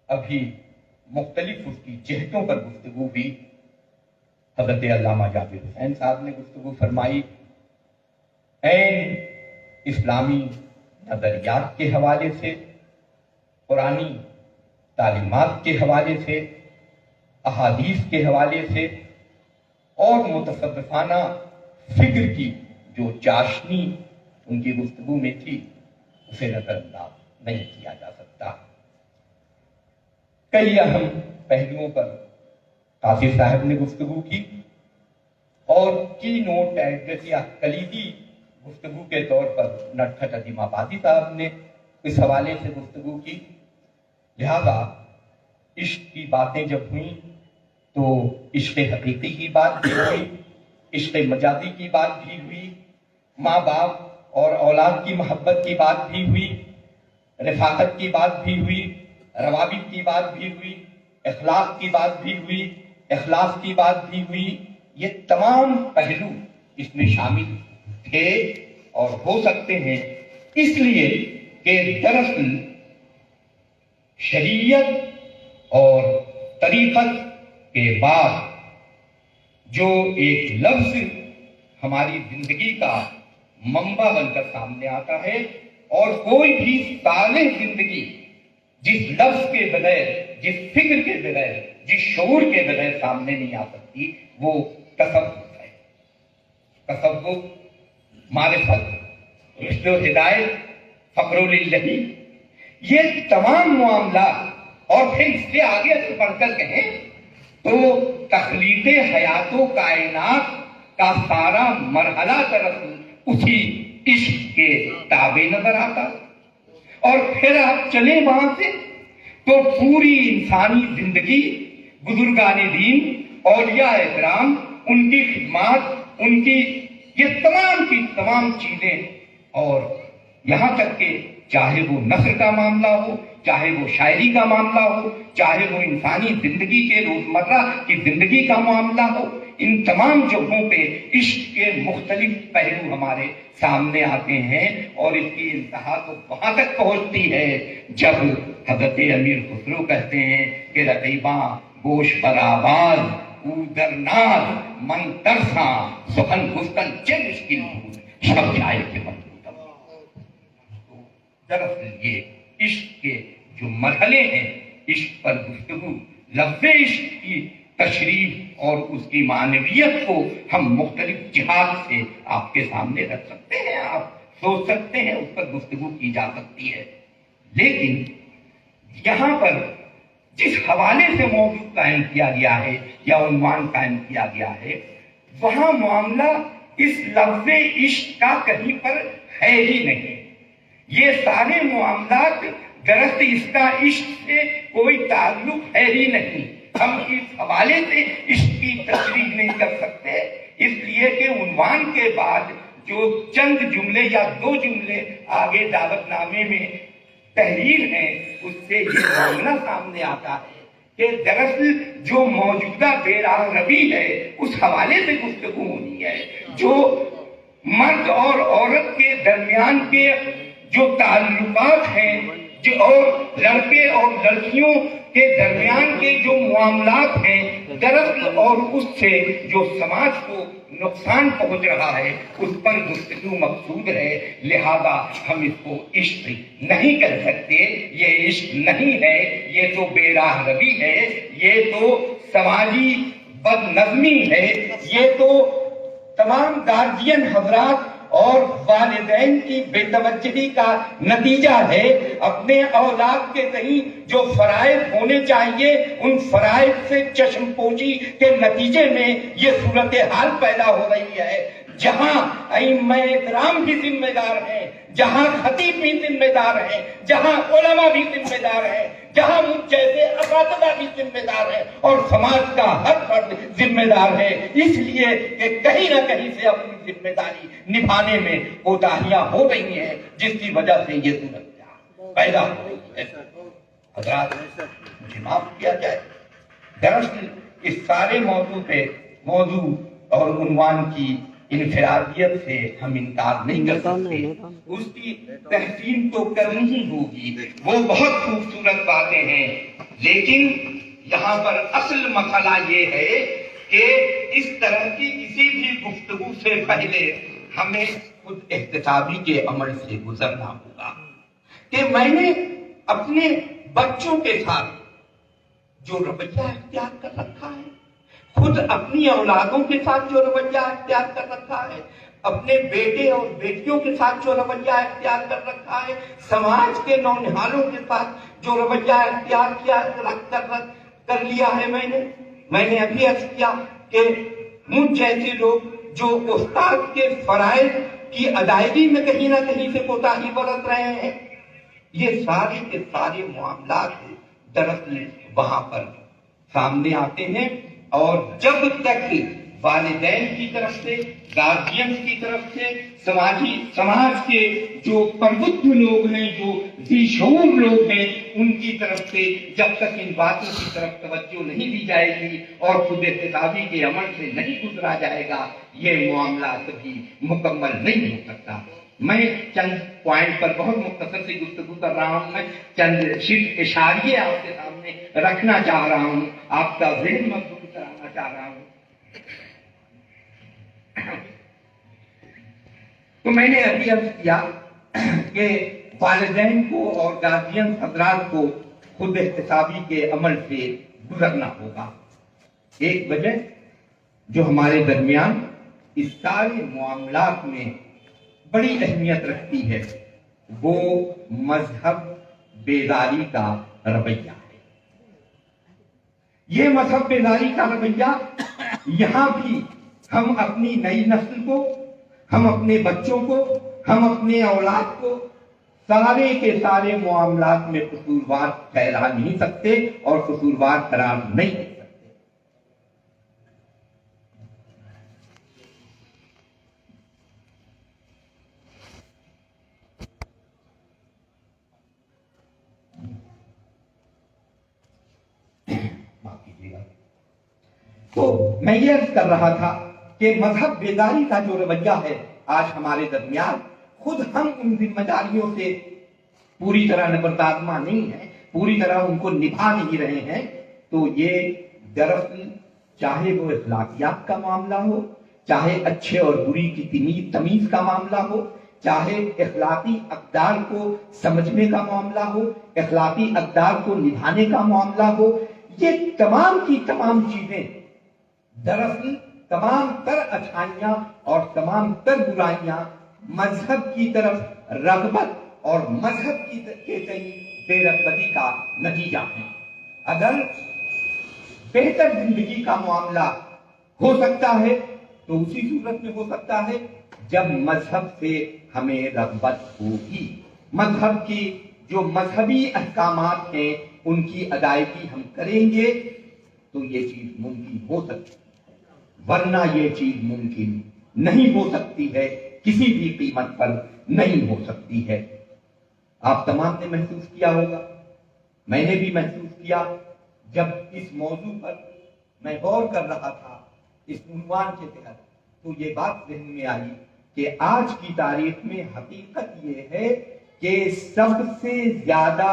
ابھی مختلف اس کی جہتوں پر گفتگو ہوئی. حضرت علامہ جابر حسین صاحب نے گفتگو فرمائی عین اسلامی نظریات کے حوالے سے، قرآنی تعلیمات کے حوالے سے، احادیث کے حوالے سے، اور متصوفانہ فکر کی جو چاشنی ان کی گفتگو میں تھی اسے نظر انداز نہیں کیا جا سکتا. کئی اہم پہلوؤں پر قاصر صاحب نے گفتگو کی اور کی نوٹ ایڈریس یا کلیدی گفتگو کے طور پر نٹکھٹ عظیم آبادی صاحب نے اس حوالے سے گفتگو کی. لہذا عشق کی باتیں جب ہوئیں تو عشق حقیقی کی بات بھی ہوئی، عشق مجازی کی بات بھی ہوئی، ماں باپ اور اولاد کی محبت کی بات بھی ہوئی، رفاقت کی بات بھی ہوئی، روابط کی بات بھی ہوئی، اخلاق کی بات بھی ہوئی، اخلاص کی بات بھی ہوئی. یہ تمام پہلو اس میں شامل تھے اور ہو سکتے ہیں، اس لیے کہ دراصل شریعت اور طریقت کے بعد جو ایک لفظ ہماری زندگی کا منبع بن کر سامنے آتا ہے، اور کوئی بھی صالح زندگی جس لفظ کے بغیر، جس فکر کے بغیر، جس شعور کے بغیر سامنے نہیں آ سکتی، وہ تصوف ہے. تصوف، معرفت، رشد و ہدایت، فقر للہ، یہ تمام معاملات، اور پھر اس سے آگے اگر بڑھ کر کہیں تو تخلیق حیات و کائنات کا سارا مرحلہ دراصل اسی عشق کے تابع نظر آتا. اور پھر آپ چلیں وہاں سے تو پوری انسانی زندگی، بزرگان دین، اولیاء اکرام، ان کی خدمات، ان کی یہ تمام کی تمام چیزیں، اور یہاں تک کہ چاہے وہ نثر کا معاملہ ہو، چاہے وہ شاعری کا معاملہ ہو، چاہے وہ انسانی زندگی کے روزمرہ کی زندگی کا معاملہ ہو، ان تمام جگہوں پہ عشق کے مختلف پہلو ہمارے سامنے آتے ہیں. اور اس کی انتہا تو وہاں تک پہنچتی ہے جب حضرت امیر خسرو کہتے ہیں کہ رقیباں گوش برآباد او در ناز من ترساں سخن گفتن چه مشکل بود شب جائے کے من. دراصل یہ عشق کے جو مرحلے ہیں، عشق پر گفتگو، لفظ عشق کی تشریح اور اس کی معنویت کو ہم مختلف جہات سے آپ کے سامنے رکھ سکتے ہیں، آپ سوچ سکتے ہیں، اس پر گفتگو کی جا سکتی ہے. لیکن یہاں پر جس حوالے سے موضوع قائم کیا گیا ہے یا عنوان قائم کیا گیا ہے، وہاں معاملہ اس لفظ عشق کا کہیں پر ہے ہی نہیں. یہ سارے معاملات درست اس کا عشق سے کوئی تعلق ہے ہی نہیں. ہم اس حوالے سے عشق کی تشریح نہیں کر سکتے، اس لیے کہ عنوان کے بعد جو چند جملے یا دو جملے آگے دعوت نامے میں تحریر ہیں، اس سے یہ معاملہ سامنے آتا ہے کہ دراصل جو موجودہ بے راہ روی ہے اس حوالے سے گفتگو ہونی ہے. جو مرد اور عورت کے درمیان کے جو تعلقات ہیں، جو اور لڑکے اور لڑکیوں کے درمیان کے جو معاملات ہیں، دراصل اور اس سے جو سماج کو نقصان پہنچ رہا ہے، اس پر گفتگو مقصود ہے. لہذا ہم اس کو عشق نہیں کہہ سکتے، یہ عشق نہیں ہے، یہ تو بے راہ روی ہے، یہ تو سماجی بد نظمی ہے، یہ تو تمام گارجین حضرات اور والدین کی بے توجہی کا نتیجہ ہے. اپنے اولاد کے تئیں جو فرائض ہونے چاہیے، ان فرائض سے چشم پوشی کے نتیجے میں یہ صورتحال پیدا ہو رہی ہے. جہاں ائمہ کرام بھی ذمہ دار ہیں، جہاں خطیب بھی ذمہ دار ہیں، جہاں علماء بھی ذمہ دار ہیں، جہاں مجھ جیسے اساتذہ بھی ذمہ دار ہیں، اور سماج کا ہر فرد ذمہ دار ہے. اس لیے کہ کہیں نہ کہیں سے اپنی ذمہ داری نبھانے میں کوتاہیاں ہو رہی ہیں، جس کی وجہ سے یہ صورت پیدا ہو رہی ہے. حضرات مجھے معاف کیا جائے، دراصل اس سارے موضوع اور عنوان کی انفرادیت سے ہم انکار نہیں کر سکتے. اس کی تحسین تو کرنی ہی ہوگی. وہ بہت خوبصورت باتیں ہیں لیکن یہاں پر اصل مسئلہ یہ ہے کہ اس طرح کی کسی بھی گفتگو سے پہلے ہمیں خود احتسابی کے عمل سے گزرنا ہوگا کہ میں نے اپنے بچوں کے ساتھ جو رویہ اختیار کر رکھا ہے، خود اپنی اولادوں کے ساتھ جو رویہ اختیار کر رکھا ہے، اپنے بیٹے اور بیٹیوں کے ساتھ جو رویہ اختیار کر رکھا ہے، سماج کے نونہالوں کے ساتھ جو رویہ اختیار کر لیا ہے، میں نے ابھی عرض کیا کہ مجھ جیسے لوگ جو استاد کے فرائض کی ادائیگی میں کہیں نہ کہیں سے کوتاہی برت رہے ہیں، یہ سارے کے سارے معاملات دراصل وہاں پر سامنے آتے ہیں. اور جب تک والدین کی طرف سے، گارجینز کی طرف سے، سماج کے جو پربدھ لوگ ہیں، جو ذی شعور لوگ ہیں، ان کی طرف سے جب تک ان باتوں کی طرف توجہ نہیں دی جائے گی اور خود احتسابی کے عمل سے نہیں گزرا جائے گا، یہ معاملہ کبھی مکمل نہیں ہو سکتا. میں چند پوائنٹ پر بہت مختصر سے گفتگو کر رہا ہوں. میں چند صرف اشاریے آپ کے سامنے رکھنا چاہ رہا ہوں، آپ کا ذہن مضبوط کرانا چاہ رہا ہوں. تو میں نے ابھی عرض کیا کہ والدین کو اور گارجین حضرات کو خود احتسابی کے عمل سے گزرنا ہوگا. ایک وجہ جو ہمارے درمیان اس سارے معاملات میں بڑی اہمیت رکھتی ہے وہ مذہب بیداری کا رویہ ہے. یہ مذہب بیداری کا رویہ یہاں بھی ہم اپنی نئی نسل کو، ہم اپنے بچوں کو، ہم اپنے اولاد کو سارے کے سارے معاملات میں قصوروار ٹھہرا نہیں سکتے اور قصوروار قرار نہیں دے سکتے. تو میں یہ عرض کر رہا تھا کہ مذہب بیداری کا جو رویہ ہے آج ہمارے درمیان، خود ہم ان ذمہ داریوں سے پوری طرح نبردآتما نہیں ہیں، پوری طرح ان کو نبھا نہیں رہے ہیں. تو یہ دراصل چاہے وہ اخلاقیات کا معاملہ ہو، چاہے اچھے اور بری کی تمیز کا معاملہ ہو، چاہے اخلاقی اقدار کو سمجھنے کا معاملہ ہو، اخلاقی اقدار کو نبھانے کا معاملہ ہو، یہ تمام کی تمام چیزیں دراصل تمام تر اچھائیاں اور تمام تر برائیاں مذہب کی طرف رغبت اور مذہب کے تئیں بے رغبتی کا نتیجہ ہیں. اگر بہتر زندگی کا معاملہ ہو سکتا ہے تو اسی صورت میں ہو سکتا ہے جب مذہب سے ہمیں رغبت ہوگی، مذہب کی جو مذہبی احکامات ہیں ان کی ادائیگی ہم کریں گے تو یہ چیز ممکن ہو سکتی ہے، ورنہ یہ چیز ممکن نہیں ہو سکتی ہے، کسی بھی قیمت پر نہیں ہو سکتی ہے. آپ تمام نے محسوس کیا ہوگا، میں نے بھی محسوس کیا جب اس موضوع پر میں غور کر رہا تھا اس عنوان کے تحت، تو یہ بات ذہن میں آئی کہ آج کی تاریخ میں حقیقت یہ ہے کہ سب سے زیادہ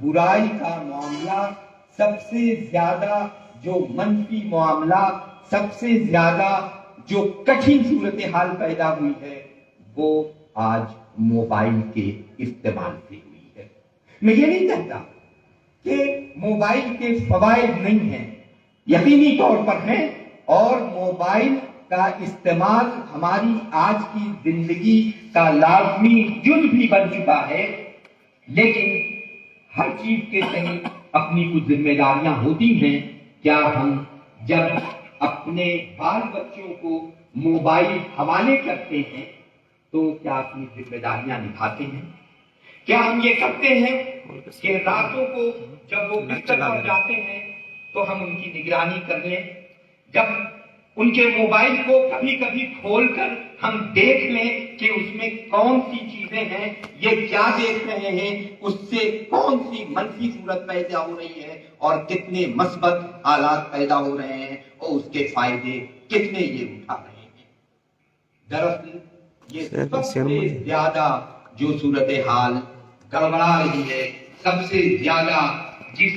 برائی کا معاملہ، سب سے زیادہ جو منفی معاملہ، سب سے زیادہ جو کٹھن صورتحال پیدا ہوئی ہے وہ آج موبائل کے استعمال سے ہوئی ہے. میں یہ نہیں کہتا کہ موبائل کے فوائد نہیں ہیں، یقینی طور پر ہیں، اور موبائل کا استعمال ہماری آج کی زندگی کا لازمی جز بھی بن چکا ہے. لیکن ہر چیز کے تئیں اپنی کچھ ذمہ داریاں ہوتی ہیں. کیا ہم جب اپنے بال بچوں کو موبائل حوالے کرتے ہیں تو کیا اپنی ذمہ داریاں نبھاتے ہیں؟ کیا ہم یہ کرتے ہیں کہ راتوں کو جب وہ بستر پر جاتے ہیں تو ہم ان کی نگرانی کر لیں، جب ان کے موبائل کو کبھی کبھی کھول کر ہم دیکھ لیں کہ اس میں کون سی چیزیں ہیں، یہ کیا دیکھ رہے ہیں، اس سے کون سی منفی صورت پیدا ہو رہی ہے اور کتنے مثبت حالات پیدا ہو رہے ہیں اور اس کے فائدے کتنے یہ اٹھا رہے ہیں. دراصل یہ سب سے زیادہ جو صورتحال گڑبڑا رہی ہے، سب سے زیادہ جس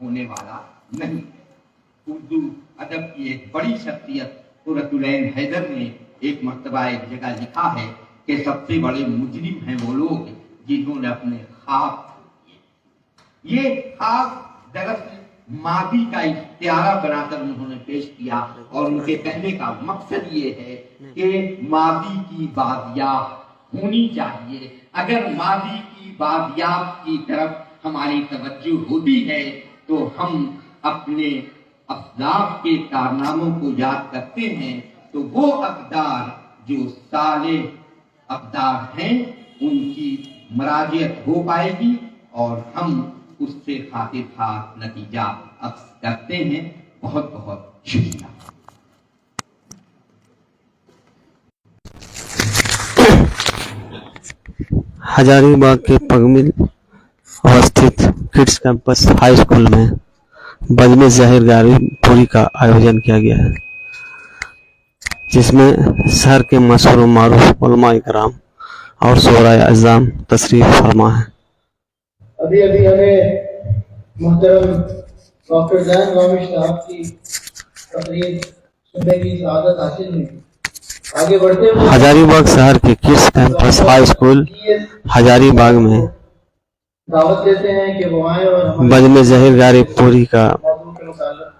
ہونے والا نہیں ہے۔ اردو ادب کی ایک بڑی شخصیت قرۃ العین حیدر نے ایک مرتبہ ایک جگہ لکھا ہے کہ سب سے بڑے مجرم ہیں وہ لوگ جنہوں نے اپنے خواب کیے۔ یہ خواب دراصل ماضی کا اختیارہ بنا کر انہوں نے پیش کیا، اور ان کے کہنے کا مقصد یہ ہے کہ ماضی کی بازیافت ہونی چاہیے۔ اگر ماضی کی بازیافت کی طرف ہماری توجہ ہوتی ہے تو ہم اپنے اسلاف کے کارناموں کو یاد کرتے ہیں، تو وہ اقدار جو صالح اقدار ہیں ان کی مراجعت ہو پائے گی اور ہم اس سے خاطر خواہ نتیجہ اخذ کرتے ہیں۔ بہت بہت شکریہ۔ ہزاری باغ کے پگمل اوستھت کڈس کیمپس ہائی اسکول میں بزم ظاہر گاری پوری کا آیوجن کیا گیا ہے، جس میں شہر کے مشہور و معروف علماء کرام اور شعراء اعظام تشریف فرما ہیں۔ ابھی ہمیں محترم ڈاکٹر زین رامش صاحب کی تقریر سننے کی سعادت حاصل ہوئی۔ آگے بڑھتے ہوئے ہزاری باغ شہر کے کڈس کیمپس ہائی اسکول ہزاری باغ میں دعوت دیتے ہیں کہ وہ آئیں اور بزم ظاہر گاری پوری کا موضوع کے متعلق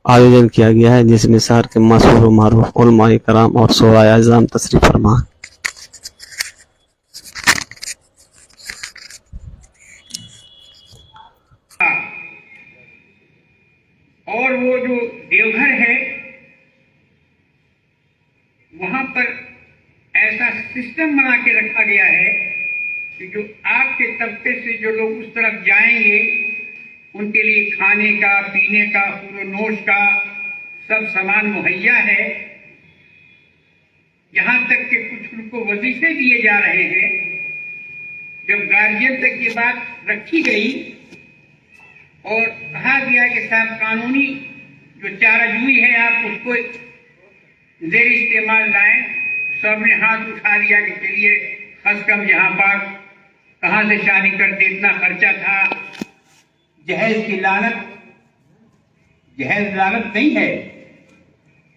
آیوجن کیا گیا ہے، جس میں شہر کے مشہور و معروف علماء کرام اور شعراء اعظام تشریف فرما ہیں۔ اور وہ جو دیوگھر ہے وہاں پر ایسا سسٹم بنا کے رکھا گیا ہے کہ جو آپ کے طبقے سے جو لوگ اس طرف جائیں گے ان کے لیے کھانے کا، پینے کا، پور و نوش کا سب سامان مہیا ہے۔ یہاں تک کہ کچھ ان کو وظیفے دیے جا رہے ہیں۔ جب گارجین تک یہ بات رکھی گئی اور کہا گیا کہ صاحب قانونی جو چارہ جوئی ہے آپ اس کو زیر استعمال لائیں، سب نے ہاتھ اٹھا دیا کہ چلیے خس کم جہاں پاک کہاں سے شادی کرتے، اتنا خرچہ تھا۔ جہیز کی لعنت، جہیز لعنت نہیں ہے،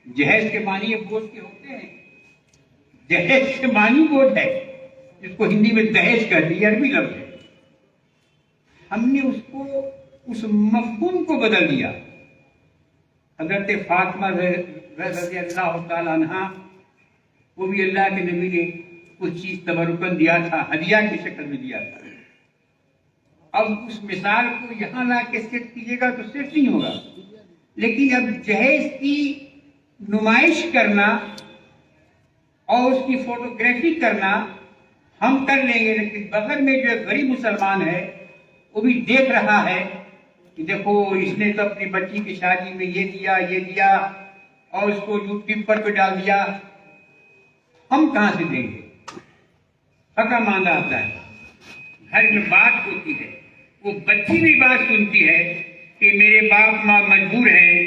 جہیز کے معنی بوجھ کے ہوتے ہیں، جہیز کے معنی بوجھ ہے، جس کو ہندی میں دہیج کہتے ہیں، عربی لفظ ہے۔ ہم نے اس کو اس مفہوم کو بدل دیا۔ حضرت فاطمہ رضی اللہ تعالیٰ عنہا وہ بھی اللہ کے نبی نے کچھ چیز تبرکن دیا تھا، ہدیہ کی شکل میں دیا تھا۔ اب اس مثال کو یہاں لا کے سیٹ کیجیے گا تو سیٹ نہیں ہوگا، لیکن اب جہیز کی نمائش کرنا اور اس کی فوٹوگرافی کرنا ہم کر لیں گے، لیکن بغل میں جو ایک غریب مسلمان ہے وہ بھی دیکھ رہا ہے کہ دیکھو اس نے تو اپنی بچی کی شادی میں یہ دیا اور اس کو یوٹیوب پر بھی ڈال دیا، ہم کہاں سے دیں گے؟ فقہ ماندہ آتا ہے، گھر میں بات ہوتی ہے، وہ بچی بھی بات سنتی ہے کہ میرے باپ ماں مجبور ہیں،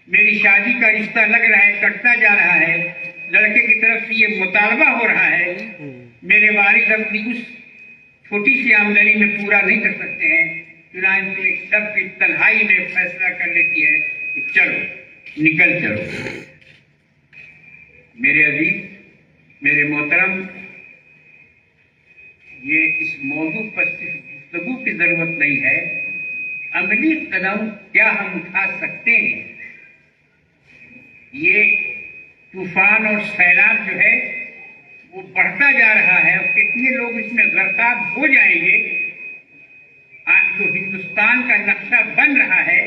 میری شادی کا رشتہ لگ رہا ہے، کٹتا جا رہا ہے، لڑکے کی طرف سے یہ مطالبہ ہو رہا ہے، میرے والد اپنی اس چھوٹی سی آمدنی میں پورا نہیں کر سکتے ہیں، چنانچہ ایک شب کی تنہائی میں فیصلہ کر لیتی ہے کہ چلو نکل چلو۔ میرے عزیز، میرے محترم، یہ اس موضوع پر صرف گفتگو کی ضرورت نہیں ہے، عملی قدم کیا ہم اٹھا سکتے ہیں۔ یہ طوفان اور سیلاب جو ہے وہ بڑھتا جا رہا ہے، اور کتنے لوگ اس میں غرقاب ہو جائیں گے۔ آج جو ہندوستان کا نقشہ بن رہا ہے